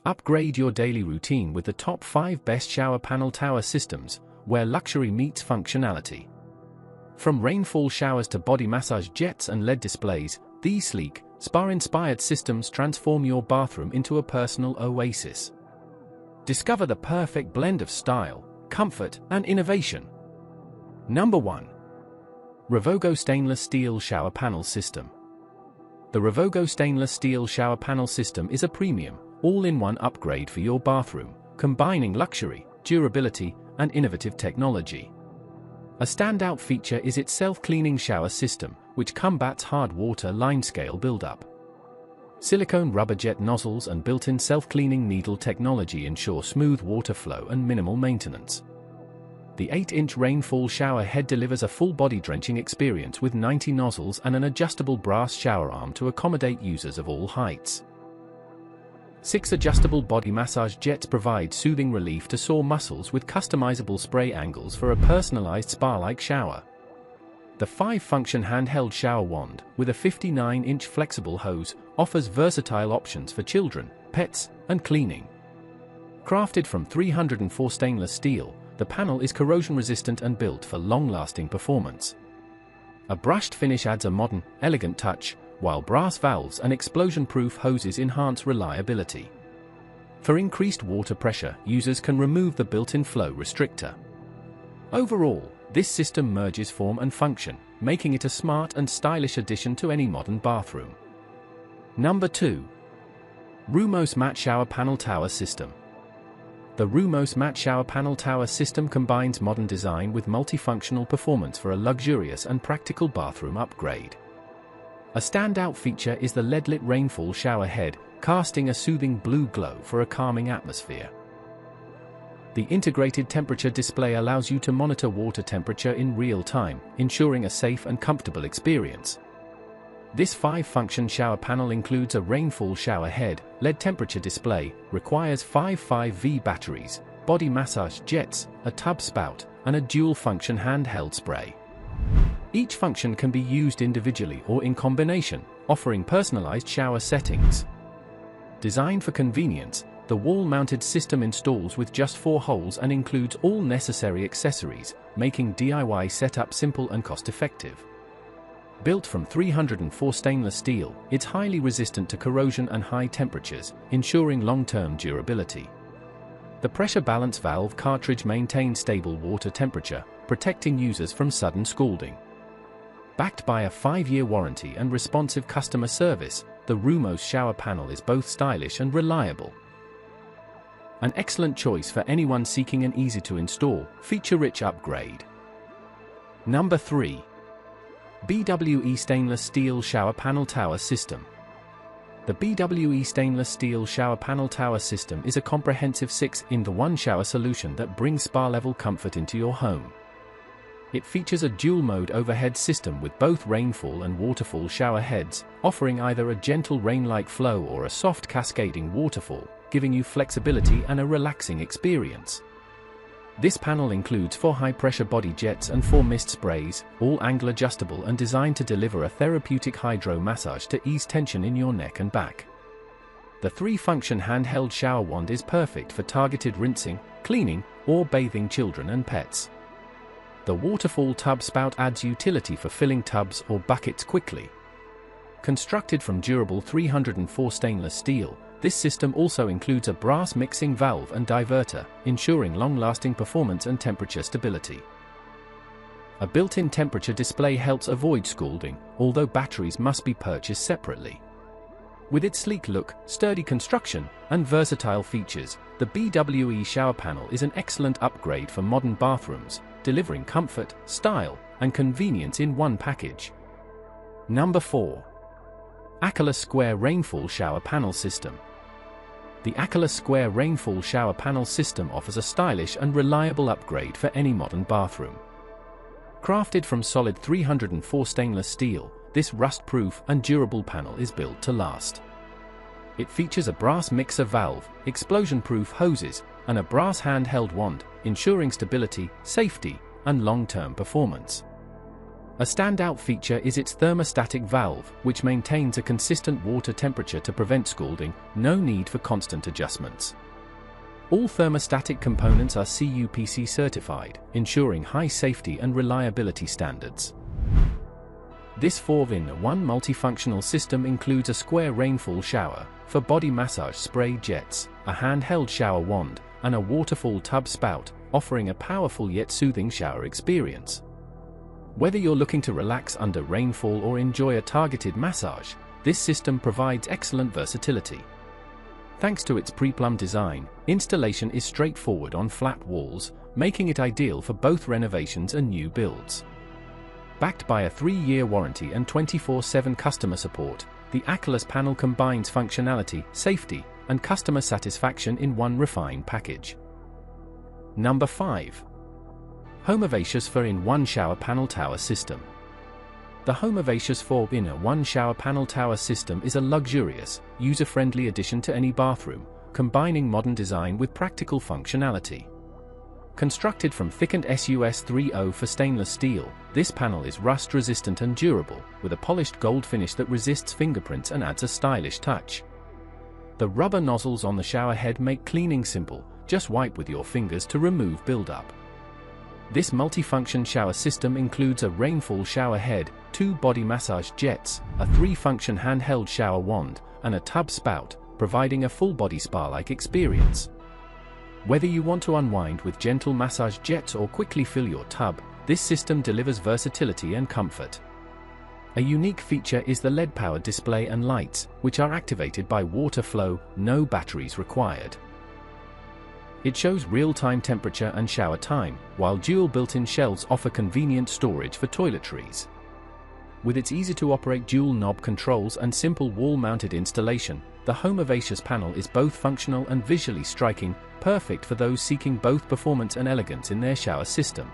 Upgrade your daily routine with the top 5 best shower panel tower systems, where luxury meets functionality. From rainfall showers to body massage jets and LED displays, these sleek, spa-inspired systems transform your bathroom into a personal oasis. Discover the perfect blend of style, comfort, and innovation. Number 1. Revogo Stainless Steel Shower Panel System. The Revogo Stainless Steel Shower Panel System is a premium, all-in-one upgrade for your bathroom, combining luxury, durability, and innovative technology. A standout feature is its self-cleaning shower system, which combats hard water line scale buildup. Silicone rubber jet nozzles and built-in self-cleaning needle technology ensure smooth water flow and minimal maintenance. The 8-inch rainfall shower head delivers a full-body drenching experience with 90 nozzles and an adjustable brass shower arm to accommodate users of all heights. 6 adjustable body massage jets provide soothing relief to sore muscles with customizable spray angles for a personalized spa-like shower. The 5-function handheld shower wand, with a 59-inch flexible hose, offers versatile options for children, pets, and cleaning. Crafted from 304 stainless steel, the panel is corrosion-resistant and built for long-lasting performance. A brushed finish adds a modern, elegant touch, while brass valves and explosion-proof hoses enhance reliability. For increased water pressure, users can remove the built-in flow restrictor. Overall, this system merges form and function, making it a smart and stylish addition to any modern bathroom. Number 2. Rumos Matte Shower Panel Tower System. The Rumos Matte Shower Panel Tower System combines modern design with multifunctional performance for a luxurious and practical bathroom upgrade. A standout feature is the LED-lit rainfall shower head, casting a soothing blue glow for a calming atmosphere. The integrated temperature display allows you to monitor water temperature in real time, ensuring a safe and comfortable experience. This 5-function shower panel includes a rainfall shower head, LED temperature display, requires 5V batteries, body massage jets, a tub spout, and a dual-function handheld spray. Each function can be used individually or in combination, offering personalized shower settings. Designed for convenience, the wall-mounted system installs with just 4 holes and includes all necessary accessories, making DIY setup simple and cost-effective. Built from 304 stainless steel, it's highly resistant to corrosion and high temperatures, ensuring long-term durability. The pressure balance valve cartridge maintains stable water temperature, protecting users from sudden scalding. Backed by a 5-year warranty and responsive customer service, the Rumos shower panel is both stylish and reliable. An excellent choice for anyone seeking an easy-to-install, feature-rich upgrade. Number 3. BWE Stainless Steel Shower Panel Tower System. The BWE Stainless Steel Shower Panel Tower System is a comprehensive 6-in-1 shower solution that brings spa-level comfort into your home. It features a dual-mode overhead system with both rainfall and waterfall shower heads, offering either a gentle rain-like flow or a soft cascading waterfall, giving you flexibility and a relaxing experience. This panel includes 4 high-pressure body jets and 4 mist sprays, all angle adjustable and designed to deliver a therapeutic hydro massage to ease tension in your neck and back. The 3-function handheld shower wand is perfect for targeted rinsing, cleaning, or bathing children and pets. The waterfall tub spout adds utility for filling tubs or buckets quickly. Constructed from durable 304 stainless steel, this system also includes a brass mixing valve and diverter, ensuring long-lasting performance and temperature stability. A built-in temperature display helps avoid scalding, although batteries must be purchased separately. With its sleek look, sturdy construction, and versatile features, the BWE shower panel is an excellent upgrade for modern bathrooms, delivering comfort, style, and convenience in one package. Number 4. Akala Square Rainfall Shower Panel System. The Akala Square Rainfall Shower Panel System offers a stylish and reliable upgrade for any modern bathroom. Crafted from solid 304 stainless steel, this rust-proof and durable panel is built to last. It features a brass mixer valve, explosion-proof hoses, and a brass handheld wand, ensuring stability, safety, and long-term performance. A standout feature is its thermostatic valve, which maintains a consistent water temperature to prevent scalding, no need for constant adjustments. All thermostatic components are CUPC certified, ensuring high safety and reliability standards. This 4-in-1 multifunctional system includes a square rainfall shower for body massage spray jets, a handheld shower wand, and a waterfall tub spout, offering a powerful yet soothing shower experience. Whether you're looking to relax under rainfall or enjoy a targeted massage, this system provides excellent versatility. Thanks to its pre-plumbed design, installation is straightforward on flat walls, making it ideal for both renovations and new builds. Backed by a 3-year warranty and 24/7 customer support, the Akala's panel combines functionality, safety, and customer satisfaction in one refined package. Number 5. Homevacious 4-in-1 Shower Panel Tower System. The Homevacious 4-in-1 Shower Panel Tower System is a luxurious, user-friendly addition to any bathroom, combining modern design with practical functionality. Constructed from thickened SUS-30 for stainless steel, this panel is rust-resistant and durable, with a polished gold finish that resists fingerprints and adds a stylish touch. The rubber nozzles on the shower head make cleaning simple, just wipe with your fingers to remove buildup. This multifunction shower system includes a rainfall shower head, 2 body massage jets, a 3-function handheld shower wand, and a tub spout, providing a full-body spa-like experience. Whether you want to unwind with gentle massage jets or quickly fill your tub, this system delivers versatility and comfort. A unique feature is the LED-powered display and lights, which are activated by water flow, no batteries required. It shows real-time temperature and shower time, while dual built-in shelves offer convenient storage for toiletries. With its easy-to-operate dual-knob controls and simple wall-mounted installation, the Homevacious panel is both functional and visually striking, perfect for those seeking both performance and elegance in their shower system.